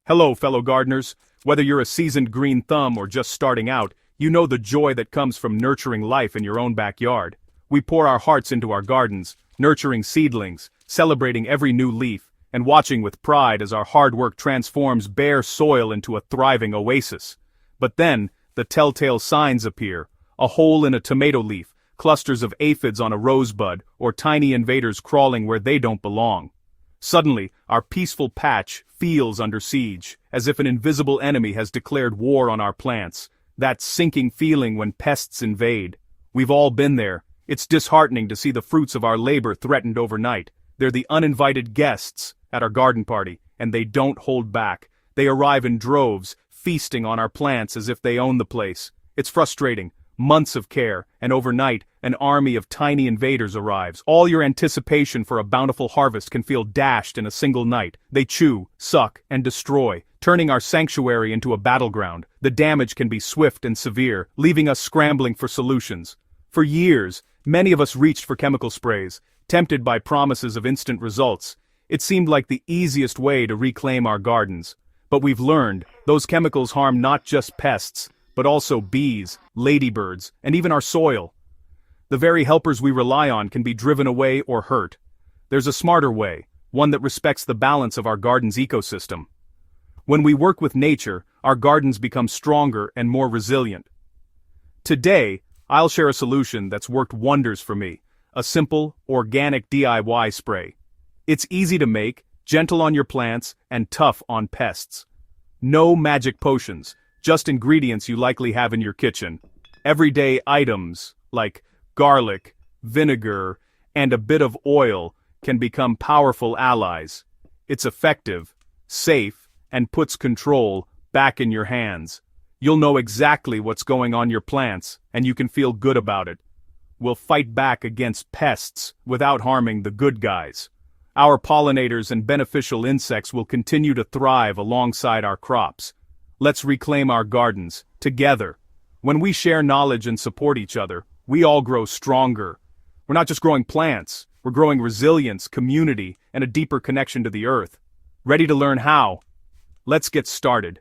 Hello, fellow gardeners. Whether you're a seasoned green thumb or just starting out, you know the joy that comes from nurturing life in your own backyard. We pour our hearts into our gardens, nurturing seedlings, celebrating every new leaf, and watching with pride as our hard work transforms bare soil into a thriving oasis. But then, the telltale signs appear: a hole in a tomato leaf, clusters of aphids on a rosebud, or tiny invaders crawling where they don't belong. Suddenly, our peaceful patch feels under siege, as if an invisible enemy has declared war on our plants. That sinking feeling when pests invade. We've all been there. It's disheartening to see the fruits of our labor threatened overnight. They're the uninvited guests at our garden party, and they don't hold back. They arrive in droves, feasting on our plants as if they own the place. It's frustrating. Months of care, and overnight, an army of tiny invaders arrives. All your anticipation for a bountiful harvest can feel dashed in a single night. They chew, suck, and destroy, turning our sanctuary into a battleground. The damage can be swift and severe, leaving us scrambling for solutions. For years, many of us reached for chemical sprays, tempted by promises of instant results. It seemed like the easiest way to reclaim our gardens. But we've learned, those chemicals harm not just pests, but also bees, ladybirds, and even our soil. The very helpers we rely on can be driven away or hurt. There's a smarter way, one that respects the balance of our garden's ecosystem. When we work with nature, our gardens become stronger and more resilient. Today, I'll share a solution that's worked wonders for me: a simple, organic DIY spray. It's easy to make, gentle on your plants, and tough on pests. No magic potions, just ingredients you likely have in your kitchen. Everyday items, like garlic, vinegar, and a bit of oil, can become powerful allies. It's effective, safe, and puts control back in your hands. You'll know exactly what's going on your plants, and you can feel good about it. We'll fight back against pests without harming the good guys. Our pollinators and beneficial insects will continue to thrive alongside our crops. Let's reclaim our gardens, together. When we share knowledge and support each other, we all grow stronger. We're not just growing plants, we're growing resilience, community, and a deeper connection to the earth. Ready to learn how? Let's get started.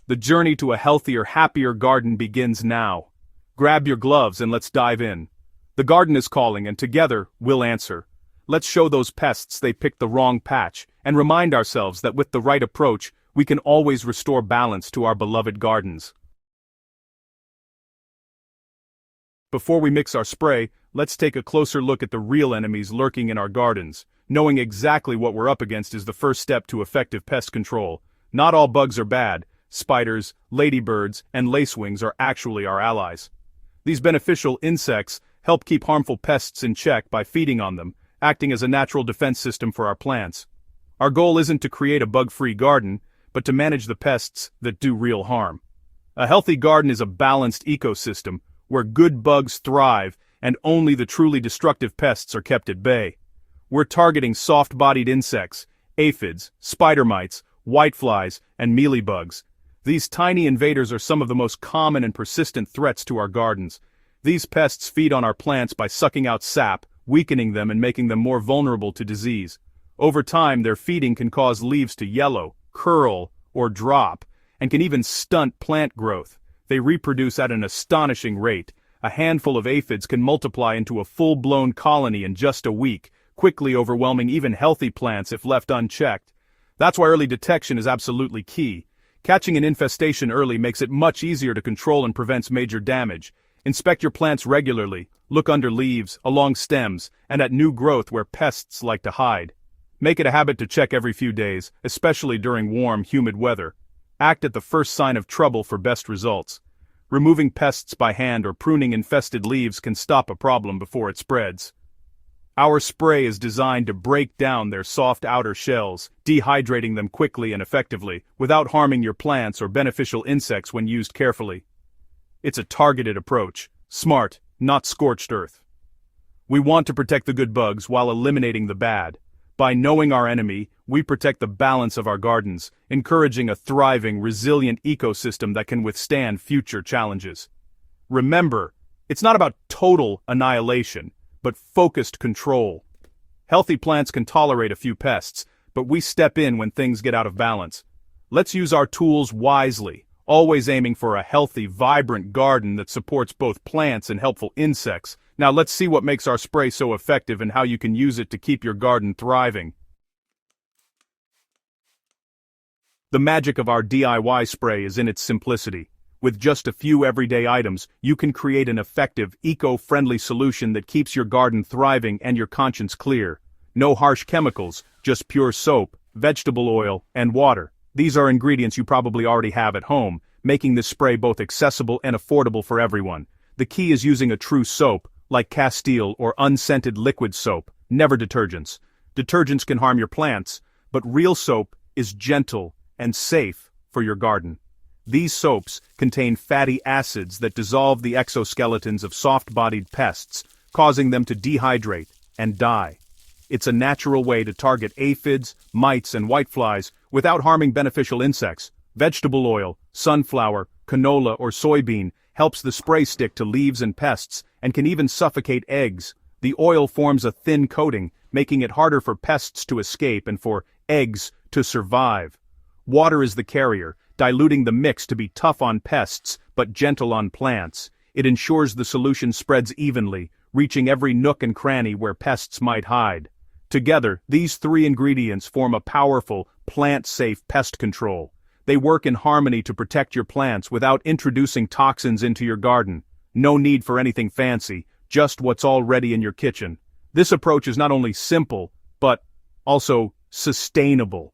The journey to a healthier, happier garden begins now. Grab your gloves and let's dive in. The garden is calling, and together, we'll answer. Let's show those pests they picked the wrong patch, and remind ourselves that with the right approach, we can always restore balance to our beloved gardens. Before we mix our spray, let's take a closer look at the real enemies lurking in our gardens. Knowing exactly what we're up against is the first step to effective pest control. Not all bugs are bad. Spiders, ladybirds, and lacewings are actually our allies. These beneficial insects help keep harmful pests in check by feeding on them, acting as a natural defense system for our plants. Our goal isn't to create a bug-free garden, but to manage the pests that do real harm. A healthy garden is a balanced ecosystem, where good bugs thrive and only the truly destructive pests are kept at bay. We're targeting soft-bodied insects, aphids, spider mites, whiteflies, and mealybugs. These tiny invaders are some of the most common and persistent threats to our gardens. These pests feed on our plants by sucking out sap, weakening them and making them more vulnerable to disease. Over time, their feeding can cause leaves to yellow, curl, or drop, and can even stunt plant growth. They reproduce at an astonishing rate. A handful of aphids can multiply into a full-blown colony in just a week, quickly overwhelming even healthy plants if left unchecked. That's why early detection is absolutely key. Catching an infestation early makes it much easier to control and prevents major damage. Inspect your plants regularly, look under leaves, along stems, and at new growth where pests like to hide. Make it a habit to check every few days, especially during warm, humid weather. Act at the first sign of trouble for best results. Removing pests by hand or pruning infested leaves can stop a problem before it spreads. Our spray is designed to break down their soft outer shells, dehydrating them quickly and effectively, without harming your plants or beneficial insects when used carefully. It's a targeted approach, smart, not scorched earth. We want to protect the good bugs while eliminating the bad. By knowing our enemy, we protect the balance of our gardens, encouraging a thriving, resilient ecosystem that can withstand future challenges. Remember, it's not about total annihilation, but focused control. Healthy plants can tolerate a few pests, but we step in when things get out of balance. Let's use our tools wisely, always aiming for a healthy, vibrant garden that supports both plants and helpful insects. Now let's see what makes our spray so effective and how you can use it to keep your garden thriving. The magic of our DIY spray is in its simplicity. With just a few everyday items, you can create an effective, eco-friendly solution that keeps your garden thriving and your conscience clear. No harsh chemicals, just pure soap, vegetable oil, and water. These are ingredients you probably already have at home, making this spray both accessible and affordable for everyone. The key is using a true soap, like Castile or unscented liquid soap, never detergents. Detergents can harm your plants, but real soap is gentle and safe for your garden. These soaps contain fatty acids that dissolve the exoskeletons of soft-bodied pests, causing them to dehydrate and die. It's a natural way to target aphids, mites, and whiteflies without harming beneficial insects. Vegetable oil, sunflower, canola, or soybean helps the spray stick to leaves and pests, and can even suffocate eggs. The oil forms a thin coating, making it harder for pests to escape and for eggs to survive. Water is the carrier, diluting the mix to be tough on pests but gentle on plants. It ensures the solution spreads evenly, reaching every nook and cranny where pests might hide. Together, these three ingredients form a powerful, plant-safe pest control. They work in harmony to protect your plants without introducing toxins into your garden. No need for anything fancy, just what's already in your kitchen. This approach is not only simple, but also sustainable.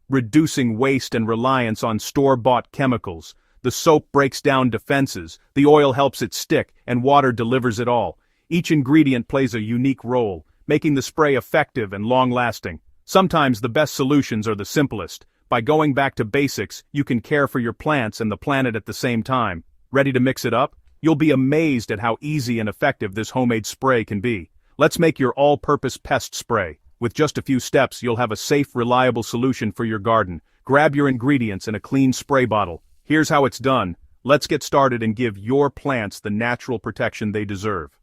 Reducing waste and reliance on store-bought chemicals. The soap breaks down defenses, the oil helps it stick, and water delivers it all. Each ingredient plays a unique role, making the spray effective and long-lasting. Sometimes the best solutions are the simplest. By going back to basics, you can care for your plants and the planet at the same time. Ready to mix it up? You'll be amazed at how easy and effective this homemade spray can be. Let's make your all-purpose pest spray. With just a few steps, you'll have a safe, reliable solution for your garden. Grab your ingredients and a clean spray bottle. Here's how it's done. Let's get started and give your plants the natural protection they deserve.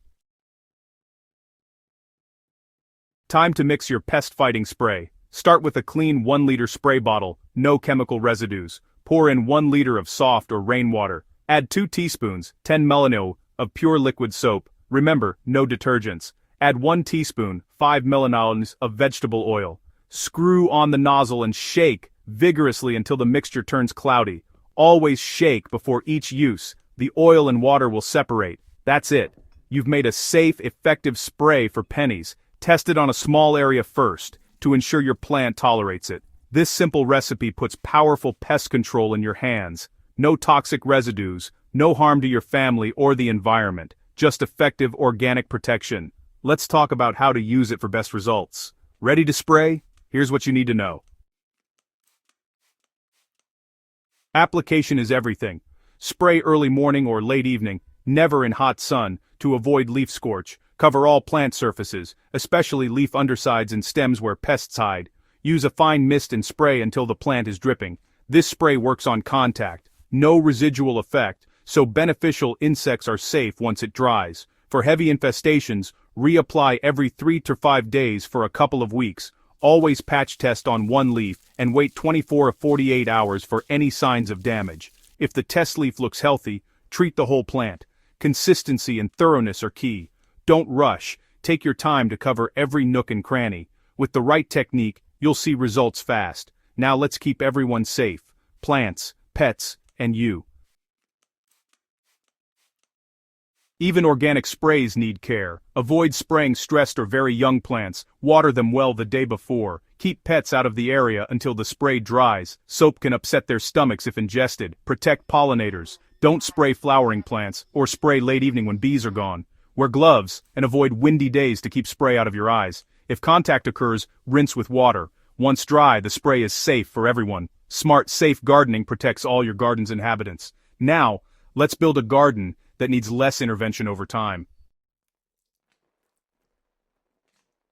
Time to mix your pest-fighting spray. Start with a clean 1-liter spray bottle, no chemical residues. Pour in 1 liter of soft or rainwater. Add 2 teaspoons, 10 ml, of pure liquid soap. Remember, no detergents. Add 1 teaspoon, 5 ml, of vegetable oil. Screw on the nozzle and shake vigorously until the mixture turns cloudy. Always shake before each use. The oil and water will separate. That's it. You've made a safe, effective spray for pennies. Test it on a small area first, to ensure your plant tolerates it. This simple recipe puts powerful pest control in your hands. No toxic residues, no harm to your family or the environment, just effective organic protection. Let's talk about how to use it for best results. Ready to spray? Here's what you need to know. Application is everything. Spray early morning or late evening, never in hot sun, to avoid leaf scorch. Cover all plant surfaces, especially leaf undersides and stems where pests hide. Use a fine mist and spray until the plant is dripping. This spray works on contact. No residual effect, so beneficial insects are safe once it dries. For heavy infestations, reapply every 3 to 5 days for a couple of weeks. Always patch test on one leaf and wait 24 to 48 hours for any signs of damage. If the test leaf looks healthy, treat the whole plant. Consistency and thoroughness are key. Don't rush. Take your time to cover every nook and cranny. With the right technique, you'll see results fast. Now let's keep everyone safe. Plants, pets, and you. Even organic sprays need care. Avoid spraying stressed or very young plants. Water them well the day before. Keep pets out of the area until the spray dries. Soap can upset their stomachs if ingested. Protect pollinators. Don't spray flowering plants, or spray late evening when bees are gone. Wear gloves, and avoid windy days to keep spray out of your eyes. If contact occurs, rinse with water. Once dry, the spray is safe for everyone. Smart, safe gardening protects all your garden's inhabitants. Now, let's build a garden that needs less intervention over time.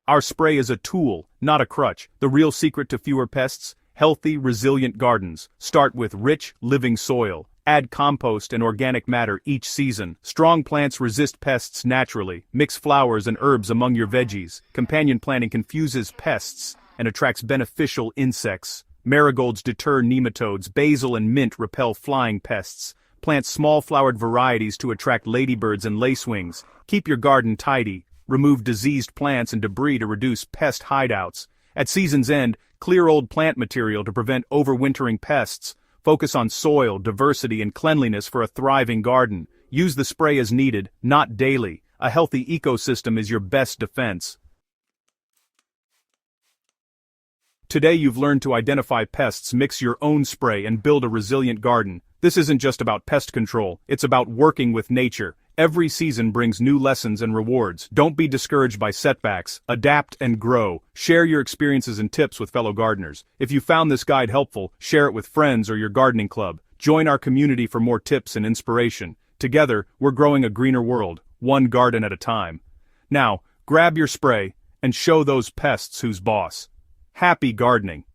Our spray is a tool, not a crutch. The real secret to fewer pests? Healthy, resilient gardens. Start with rich, living soil. Add compost and organic matter each season. Strong plants resist pests naturally. Mix flowers and herbs among your veggies. Companion planting confuses pests and attracts beneficial insects. Marigolds deter nematodes, basil and mint repel flying pests. Plant small-flowered varieties to attract ladybirds and lacewings. Keep your garden tidy. Remove diseased plants and debris to reduce pest hideouts. At season's end, clear old plant material to prevent overwintering pests. Focus on soil, diversity, and cleanliness for a thriving garden. Use the spray as needed, not daily. A healthy ecosystem is your best defense. Today you've learned to identify pests, mix your own spray, and build a resilient garden. This isn't just about pest control, it's about working with nature. Every season brings new lessons and rewards. Don't be discouraged by setbacks. Adapt and grow. Share your experiences and tips with fellow gardeners. If you found this guide helpful, share it with friends or your gardening club. Join our community for more tips and inspiration. Together, we're growing a greener world, one garden at a time. Now, grab your spray and show those pests who's boss. Happy gardening!